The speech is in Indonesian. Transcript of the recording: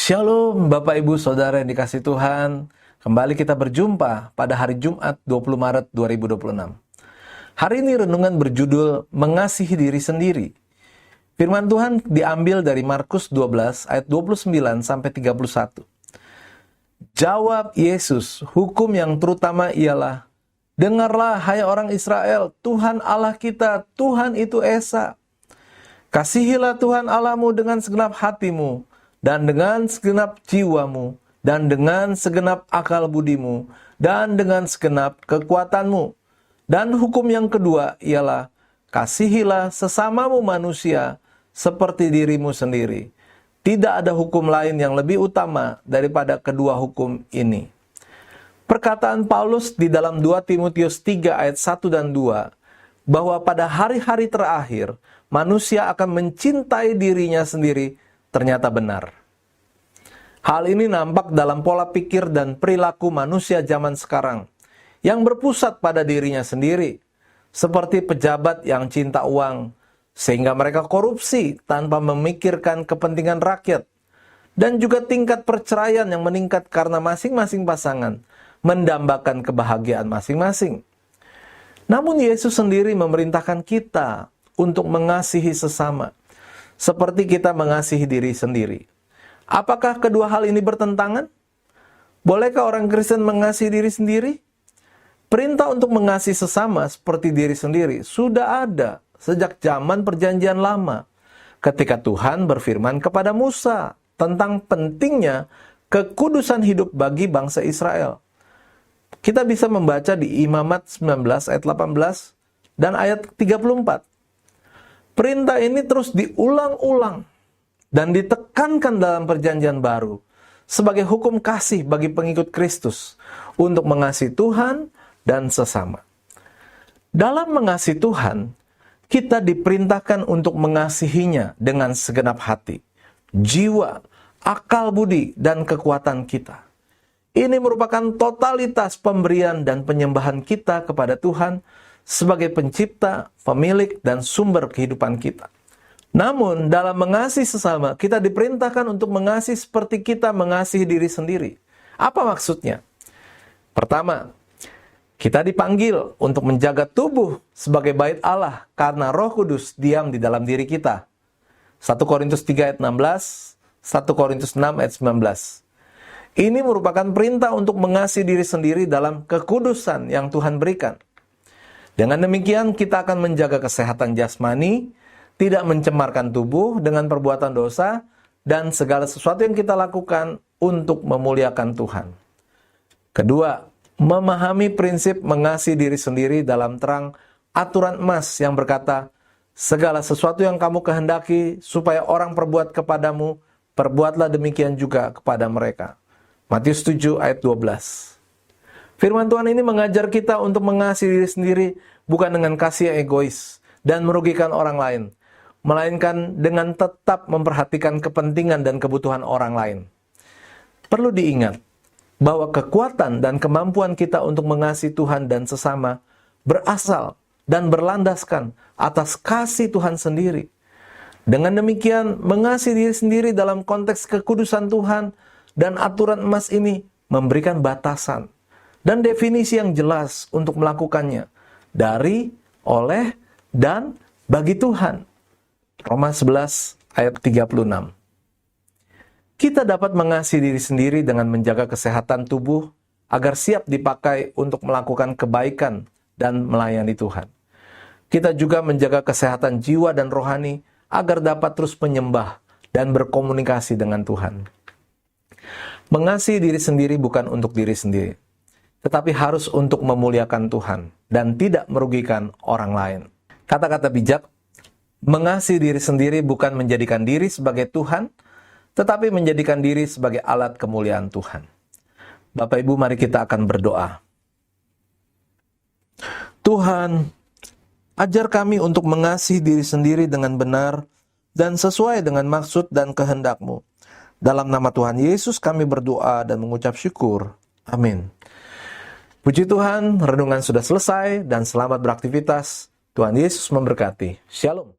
Shalom Bapak Ibu Saudara yang dikasihi Tuhan. Kembali kita berjumpa pada hari Jumat 20 Maret 2026. Hari ini renungan berjudul Mengasihi Diri Sendiri. Firman Tuhan diambil dari Markus 12 ayat 29 sampai 31. Jawab Yesus, hukum yang terutama ialah, dengarlah hai orang Israel, Tuhan Allah kita, Tuhan itu Esa. Kasihilah Tuhan Allahmu dengan segenap hatimu, dan dengan segenap jiwamu, dan dengan segenap akal budimu, dan dengan segenap kekuatanmu. Dan hukum yang kedua ialah, kasihilah sesamamu manusia seperti dirimu sendiri. Tidak ada hukum lain yang lebih utama daripada kedua hukum ini. Perkataan Paulus di dalam 2 Timotius 3 ayat 1 dan 2, bahwa pada hari-hari terakhir, manusia akan mencintai dirinya sendiri, ternyata benar. Hal ini nampak dalam pola pikir dan perilaku manusia zaman sekarang yang berpusat pada dirinya sendiri, seperti pejabat yang cinta uang, sehingga mereka korupsi tanpa memikirkan kepentingan rakyat, dan juga tingkat perceraian yang meningkat karena masing-masing pasangan mendambakan kebahagiaan masing-masing. Namun Yesus sendiri memerintahkan kita untuk mengasihi sesama, seperti kita mengasihi diri sendiri. Apakah kedua hal ini bertentangan? Bolehkah orang Kristen mengasihi diri sendiri? Perintah untuk mengasihi sesama seperti diri sendiri sudah ada sejak zaman Perjanjian Lama, ketika Tuhan berfirman kepada Musa tentang pentingnya kekudusan hidup bagi bangsa Israel. Kita bisa membaca di Imamat 19 ayat 18 dan ayat 34. Perintah ini terus diulang-ulang dan ditekankan dalam Perjanjian Baru sebagai hukum kasih bagi pengikut Kristus untuk mengasihi Tuhan dan sesama. Dalam mengasihi Tuhan, kita diperintahkan untuk mengasihinya dengan segenap hati, jiwa, akal budi, dan kekuatan kita. Ini merupakan totalitas pemberian dan penyembahan kita kepada Tuhan sebagai pencipta, pemilik, dan sumber kehidupan kita. Namun, dalam mengasihi sesama, kita diperintahkan untuk mengasihi seperti kita mengasihi diri sendiri. Apa maksudnya? Pertama, kita dipanggil untuk menjaga tubuh sebagai bait Allah karena Roh Kudus diam di dalam diri kita. 1 Korintus 3 ayat 16, 1 Korintus 6 ayat 19. Ini merupakan perintah untuk mengasihi diri sendiri dalam kekudusan yang Tuhan berikan. Dengan demikian, kita akan menjaga kesehatan jasmani, tidak mencemarkan tubuh dengan perbuatan dosa, dan segala sesuatu yang kita lakukan untuk memuliakan Tuhan. Kedua, memahami prinsip mengasihi diri sendiri dalam terang aturan emas yang berkata, segala sesuatu yang kamu kehendaki supaya orang perbuat kepadamu, perbuatlah demikian juga kepada mereka. Matius 7 ayat 12. Firman Tuhan ini mengajar kita untuk mengasihi diri sendiri bukan dengan kasih yang egois dan merugikan orang lain, melainkan dengan tetap memperhatikan kepentingan dan kebutuhan orang lain. Perlu diingat bahwa kekuatan dan kemampuan kita untuk mengasihi Tuhan dan sesama berasal dan berlandaskan atas kasih Tuhan sendiri. Dengan demikian, mengasihi diri sendiri dalam konteks kekudusan Tuhan dan aturan emas ini memberikan batasan dan definisi yang jelas untuk melakukannya dari, oleh, dan bagi Tuhan. Roma 11 ayat 36. Kita dapat mengasihi diri sendiri dengan menjaga kesehatan tubuh agar siap dipakai untuk melakukan kebaikan dan melayani Tuhan. Kita juga menjaga kesehatan jiwa dan rohani agar dapat terus menyembah dan berkomunikasi dengan Tuhan. Mengasihi diri sendiri bukan untuk diri sendiri, tetapi harus untuk memuliakan Tuhan dan tidak merugikan orang lain. Kata-kata bijak, mengasihi diri sendiri bukan menjadikan diri sebagai Tuhan, tetapi menjadikan diri sebagai alat kemuliaan Tuhan. Bapak Ibu, mari kita akan berdoa. Tuhan, ajar kami untuk mengasihi diri sendiri dengan benar dan sesuai dengan maksud dan kehendak-Mu. Dalam nama Tuhan Yesus kami berdoa dan mengucap syukur. Amin. Puji Tuhan, renungan sudah selesai dan selamat beraktivitas. Tuhan Yesus memberkati. Shalom.